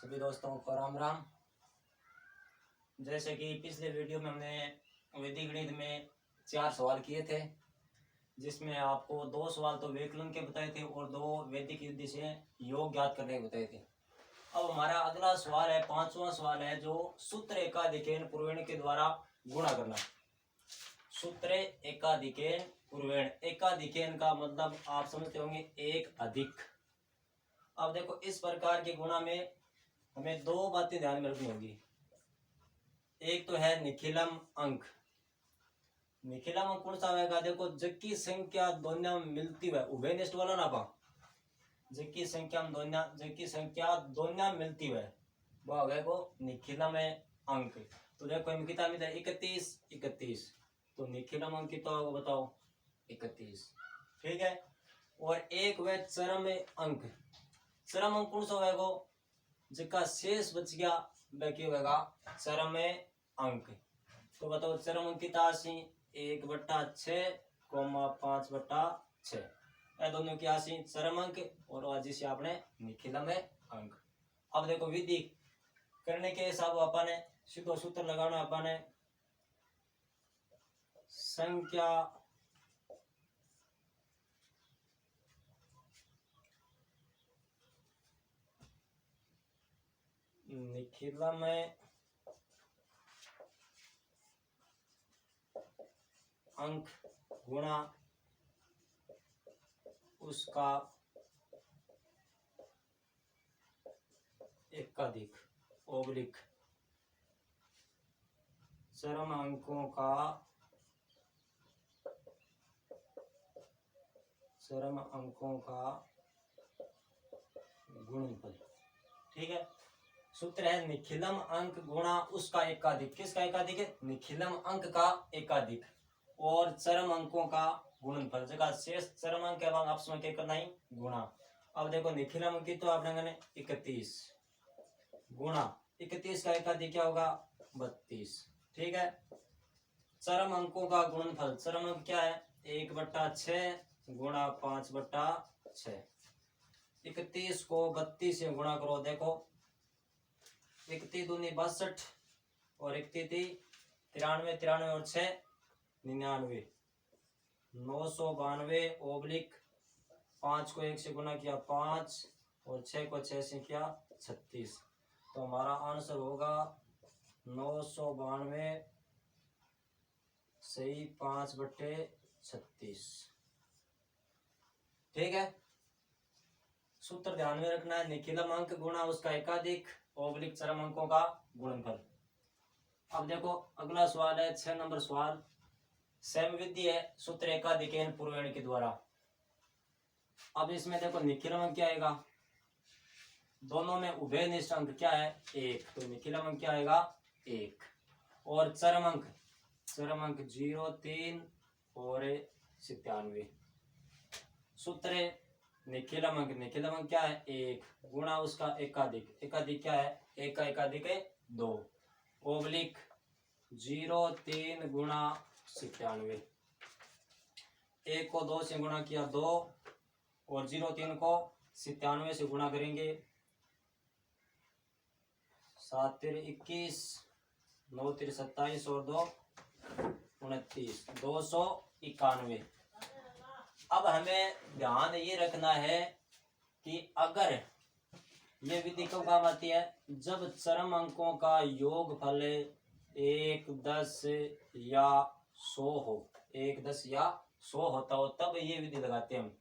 सभी दोस्तों को राम राम। जैसे कि पिछले वीडियो में हमने वैदिक गणित में 4 सवाल किए थे, जिसमें आपको 2 सवाल तो व्याकरण के बताए थे और 2 वैदिक युद्धि से योग ज्ञात करने के बताए थे। अब हमारा अगला सवाल है, 5वां सवाल है, जो सूत्र एकाधिकेन पूर्वेण के द्वारा गुणा करना। सूत्र एकाधिकेन पूर्वेण, एकाधिकेन का मतलब आप समझते होंगे एक अधिक। अब देखो, इस प्रकार के गुणा में हमें 2 बातें ध्यान में रखनी होगी। एक तो है निखिलम अंक। निखिलम अंक कौन सा होगा? देखो, जबकि संख्या दोनों मिलती है, उभयनिष्ठ वाला ना पा, जबकि संख्या दोनों मिलती है वह होगा को निखिलम है अंक। तो देखो हम कितना मिलता है 31, तो निखिलम अंक कितना होगा बताओ 31। ठीक है। और एक वह चरम अंक। चरम अंक कौन सा होगा? जिसका शेष बच गया वह क्या होगा? चरम अंक। तो बताओ चरम अंक कितना? 1/6, 5/6। यह दोनों की आशी चरम अंक और जिसे आपने निखिलम अंक। अब देखो विधि करने के हिसाब अपन सीधो सूत्र लगाना। अपन संख्या निखिलम अंक गुणा उसका एकाधिक ओब्लिक चरम अंकों का गुणनफल। ठीक है। सूत्र है निखिलम अंक गुणा उसका एकाधिक। किसका एकाधिक है? निखिलम अंक का एकाधिक और चरम अंकों का गुणनफल। जगह शेष चरम अंक आपस में क्या करना है? गुणा। अब देखो निखिलम अंक तो आपने 31 गुणा 31 का एकाधिक क्या होगा? 32। ठीक है। चरम अंकों का गुणनफल, चरम अंक क्या है? 1/6 गुणा 5/6। 31 को 32 से गुणा करो। देखो 31 दूनी 62 और 31 93, 93 और 6 99, 992 ओब्लिक 5 को 1 से गुणा किया 5 और 6 को 6 से किया 36। तो हमारा आंसर होगा 992 सही 5/36। ठीक है। सूत्र ध्यान में रखना है, निखिलम अंक गुणा उसका एकाधिक ओब्लिक चरम अंकों का गुणनफल। अब देखो अगला सवाल है 6 नंबर सवाल। सेम विधि है सूत्र एकाधिकेन पूर्वेण के द्वारा। अब इसमें देखो निखिलम अंक क्या आएगा? दोनों में उभयनिष्ठ अंक क्या है? 1। तो निखिलम अंक क्या आएगा? 1। और चरम अंक 0, 3 और 97। सूत्र निखिलम अंक क्या है? 1 गुणा उसका एकाधिक। एकाधिक क्या है? 1 का एकाधिक है 2 ओब्लिक 0, 3 गुणा 97। 1 को 2 से गुणा किया 2 और 0, 3 को 97 से गुणा करेंगे 7 3 21, 9 3 27 और 2 29, 291। अब हमें ध्यान ये रखना है कि अगर ये विधि कब काम आती है? जब चरम अंकों का योगफल 1, 10 या 100 हो, 1, 10 या 100 होता हो, तब ये विधि लगाते हैं हम।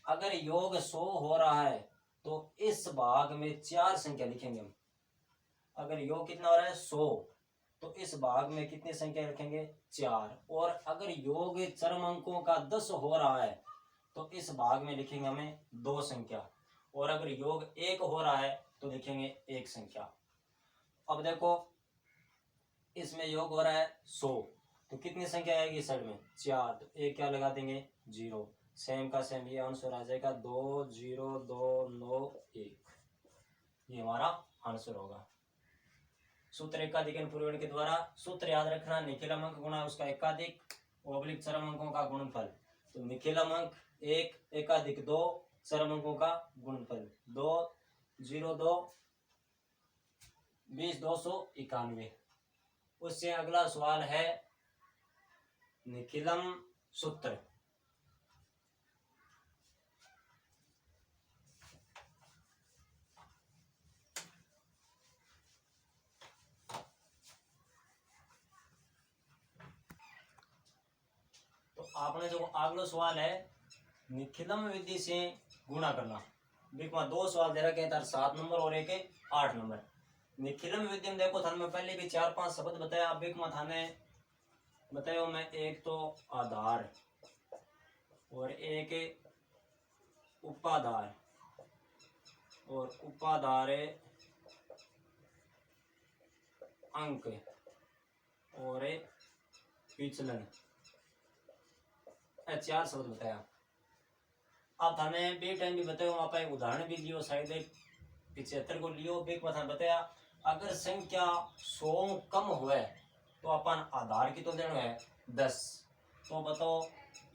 अगर योग 100 हो रहा है तो इस भाग में 4 संख्या लिखेंगे हम। अगर योग कितना हो रहा है? 100, तो इस भाग में कितनी संख्या रखेंगे? 4। और अगर योग चरम अंकों का 10 हो रहा है तो इस भाग में लिखेंगे हमें 2 संख्या। और अगर योग 1 हो रहा है तो लिखेंगे 1 संख्या। अब देखो इसमें योग हो रहा है 100, तो कितनी संख्या आएगी साइड में? 4। तो एक क्या लगा देंगे? 0। सेम का सेम ये आंसर आ जाएगा 2 0 2 9 1। ये हमारा आंसर होगा सूत्र एकाधिकेन पूर्वेण के द्वारा। सूत्र याद रखना, निखिलम अंक गुणा उसका एकाधिक ओब्लिक चरम अंकों का गुणनफल। तो निखिलम अंक 1, एकाधिक 2, चरम अंकों का गुणनफल 2 0 2 20,291। उससे अगला सवाल है निखिलम सूत्र। तो आपने जो अगला सवाल है निखिलम विधि से गुणा करना। देखो दो सवाल दे रखे हैं, 7 नंबर और एक 8 नंबर। निखिलम विधि में देखो थाने में पहले भी 4-5 शब्द बताया। अब एक में थाने बतायो मैं, एक तो आधार और एक उपाधार और उपाधार अंक और विचलन, 4 शब्द बताया। अब थाने बे टाइम भी बताओ, आप एक उदाहरण भी लियो, शायद 75 को लियो। बेक में थाने बताया अगर संख्या 100 कम हुए तो अपन आधार की तो लेना है 10। तो बताओ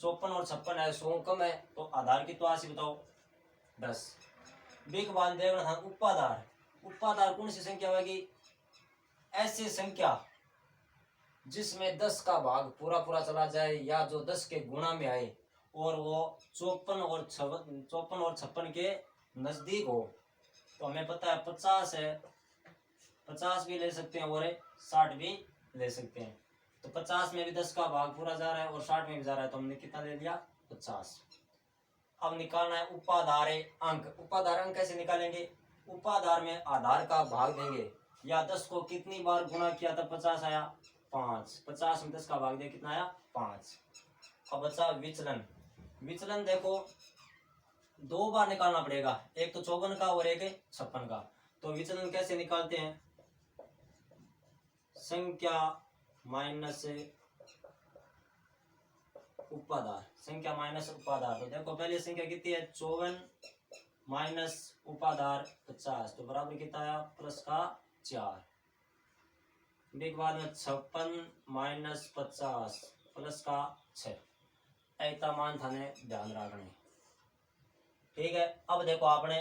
54 और 56 है, 100 कम है तो आधार की तो 80 बताओ 10। बेक बाद देखना था उपाधार। उपाधार कौन सी संख्या होगी? ऐसी संख्या जिसमें 10 का भाग पूरा पूरा चला जाए या जो 10 के गुणा में आए और वो 54 और 56 के नजदीक हो। तो हमें पता है 50 है, 50 भी ले सकते हैं और 60 भी ले सकते हैं। तो 50 में भी 10 का भाग पूरा जा रहा है और 60 में भी जा रहा है, तो हमने कितना ले लिया? 50। अब निकालना है उपाधार अंक। उपाधार अंक कैसे निकालेंगे? उपाधार में आधार का भाग देंगे या 10 को कितनी बार गुणा किया तब 50 आया? 5। 50 में 10 का भाग दिया, कितना आया? 5। अब बचा विचलन। विचलन देखो 2 बार निकालना पड़ेगा, एक तो 54 का और एक 56 का। तो विचलन कैसे निकालते हैं? संख्या माइनस उपाधार, संख्या माइनस उपाधार। तो देखो पहली संख्या कितनी है? 54 माइनस उपाधार 50, तो बराबर कितना आया? प्लस का 4। एक बाद में 56 माइनस 50 प्लस का 6। ऐसा मान थाने ध्यान रखने, ठीक है। अब देखो आपने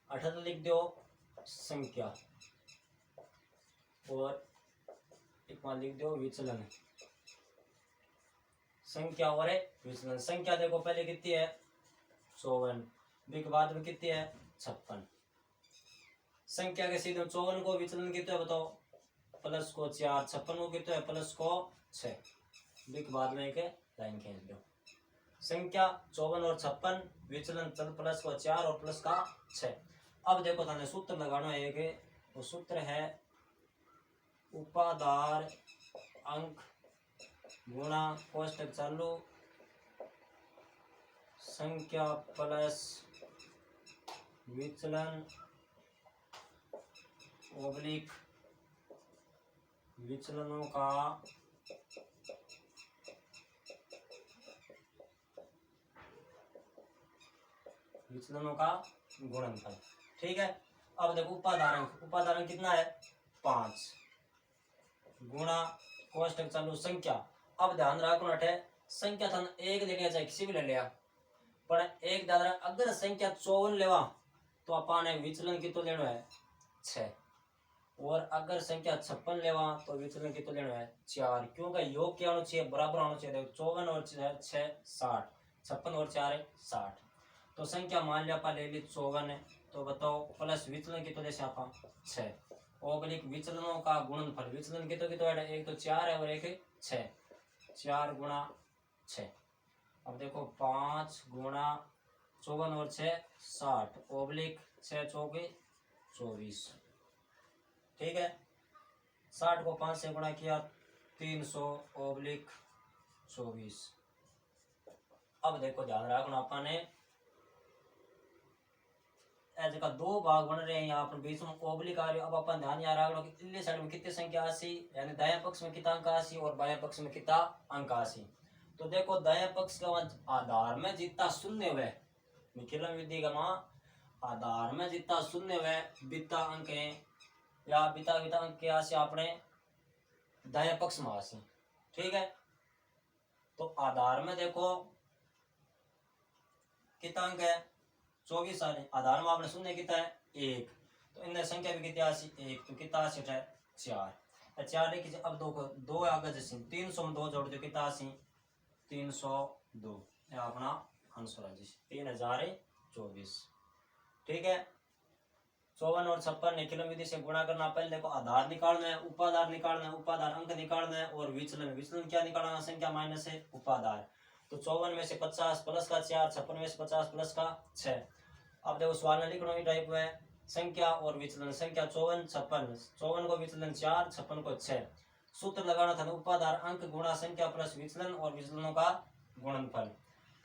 78 लिख दो संख्या और एक मान लिख दो विचलन। संख्या और विचलन। संख्या देखो पहले कितनी है? 54, के बाद में कितनी है? 56। संख्या के सीधे 54 को विचलन कितना है बताओ? प्लस को 4। 56 को कितना है? प्लस को 6। के बाद में एक लाइन खींच दो। संख्या 54 और 56, विचलन प्लस को 4 और प्लस का 6। अब देखो थाने सूत्र लगाना है एक, वो सूत्र है उपाधार अंक गुणा कोष्टक चालू संख्या प्लस विचलन ओब्लिक विचलनों का गुणनफल, ठीक है। अब देखो उपाधारण कितना है? 5 गुणा कोष्टक चालू संख्या। अब ध्यान रखना अठे संख्या था एक लेने चाहे किसी भी ले लिया, पर एक ध्यान रख अगर संख्या 54 लेवा तो अपन विचलन की तो लेना है 6, और अगर संख्या 56 लेवा तो विचलन की तो लेना है 4, क्योंकि योग क्या होना चाहिए? बराबर होना चाहिए। देखो 54 और 6 60, 56 और 4 60। तो संख्या मान लिया आप ले ली 54 है, तो बताओ प्लस विचलन की तो जैसे आप 6 ओब्लिक विचलनों का गुणनफल। विचलन की तो एक तो 4 है और एक 6, 4 गुणा 6। अब देखो 5 गुणा 54 और 6 60 ओब्लिक 6 चौके 24, ठीक है। 60 को 5 से गुणा किया 300 ओब्लिक 24। अब देखो ध्यान रखना अपन जगह 2 भाग बन रहे हैं, यहाँ पर बीच में ओब्लिक आ रही है। अब अपन ध्यान यहाँ रखना कि इल्ली साइड में कितनी संख्या 80, यानी दाएं पक्ष में कितना अंक 80 और बाएं पक्ष में कितना अंक 80। तो देखो दाएं पक्ष का आधार में जितना शून्य हुए, निखिलम विधि का आधार में जितना शून्य हुए बीता अंक है या बीता अंक के आशी आपने दाएं पक्ष में आशी, ठीक है। तो आधार में देखो कितना अंक है? 24 आधार में आपने शून्य कितना है? 1। तो इनने संख्या भी कितनी आसी एक, तो कितना आसी है चार। चार लिखी अब दो को दो आगे जैसे 300 में दो जोड़ दो कितना आसी 302, ये अपना आंसर है जी 3024। ठीक है, 54 और 56 ने किलो विधि से गुणा करना। पहले देखो आधार निकालना है, उपाधार निकालना है, उपाधार अंक निकालना है और विचलन। विचलन क्या निकालना, संख्या माइनस है उपाधार। तो 54 में से 50 प्लस का 4, 56 में से 50 प्लस का 6। अब देखो सवाल में लिखना टाइप में संख्या और विचलन। संख्या 54 56, 54 को विचलन 4, 56 को 6। सूत्र लगाना था उपाधार अंक गुणा संख्या प्लस विचलन और विचलनों का गुणनफल।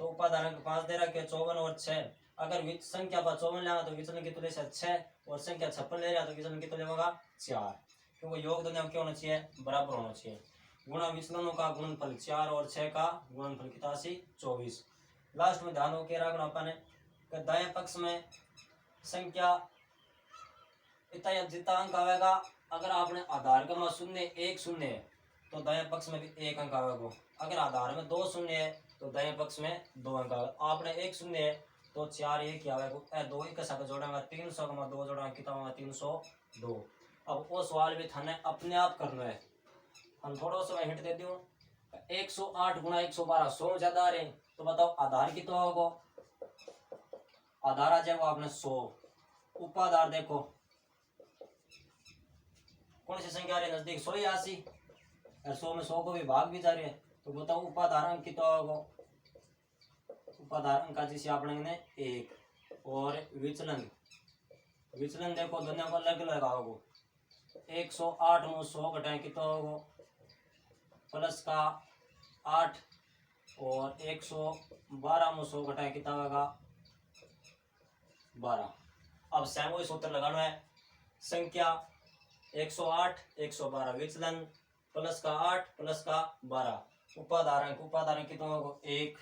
तो उपाधार अंक 5 दे रखे 54 और 6। अगर संख्या पर 54 लेगा तो विचलन की तुलना से 6 और संख्या 56 ले रहा तो विचलन की तुलना होगा 4, क्योंकि योग दोनों क्या होना चाहिए बराबर होना चाहिए। गुणा विचलनों का गुणनफल 4 और 6 का गुणनफल कितना 24। लास्ट में ध्यान हो के रखना अपन दाएं पक्ष में संख्या इतना जितना अंक आएगा। अगर आपने आधार का शून्य एक शून्य है तो दाएं पक्ष में भी एक अंक आएगा। अगर आधार में 2 शून्य है तो दाएं पक्ष में 2 अंक आएगा। आपने एक शून्य है तो 4 एक आएगा, 2 एक साथ जोड़ेंगे 300 का 2 जोड़ेंगे कितना होगा 302। अब वो सवाल भी थाने अपने आप करना है। हम थोड़ा सा हिंट दे दूं 108 गुणा 112 100 ज्यादा आ रहे, तो बताओ आधार कितना होगा। आधार आ जाएगा आपने 100। उपाधार देखो कौन सी संख्या आ रही है नजदीक 180, 100 में 100 को भी भाग भी जा रहे हैं, तो बताओ उपाधार अंक कितना होगा। उपाधार अंक जैसे आपने ने 1 और विचलन। विचलन देखो दोनों को अलग अलग आओगे। 108 में 100 घटाए कितना होगा प्लस का 8 और 112 में 100 घटाए कितना होगा 12। अब सेम वही सूत्र लगाना है। संख्या 108 112 विचलन प्लस का 8 प्लस का 12। उपाधार अंक कितना होगा 1।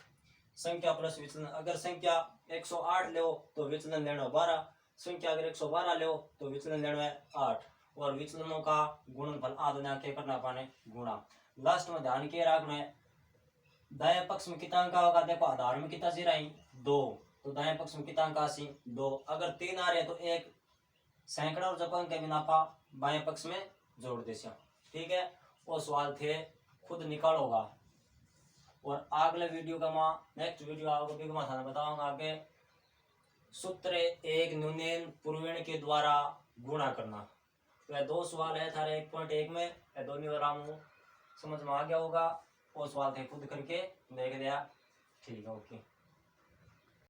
संख्या प्लस विचलन, अगर संख्या 108 ले तो विचलन लेना 12। संख्या अगर 112 ले तो विचलन लेना है 8 और विचलनों का गुणनफल आधा क्या करना पाने गुणा। लास्ट में ध्यान के रखना है दाएं पक्ष में कितना अंक होगा। देखो आधार में कितना जीरा 2, तो दाएं पक्ष में कितना अंक आसी 2। अगर 3 आ रहे तो एक सैकड़ा और जब अंक बिनापा बाएं पक्ष में जोड़ दे। ठीक है, वो सवाल थे खुद निकालोगा। और अगले वीडियो का नेक्स्ट वीडियो आपको भी थाना बताऊंगा आगे सूत्र एक न्यूनयन पूर्वेण के द्वारा गुणा करना। तो यह 2 सवाल है थारे 1.1 में, यह दोनों आराम समझ में आ गया होगा। वो सवाल थे खुद करके देख लिया। ठीक है, ओके।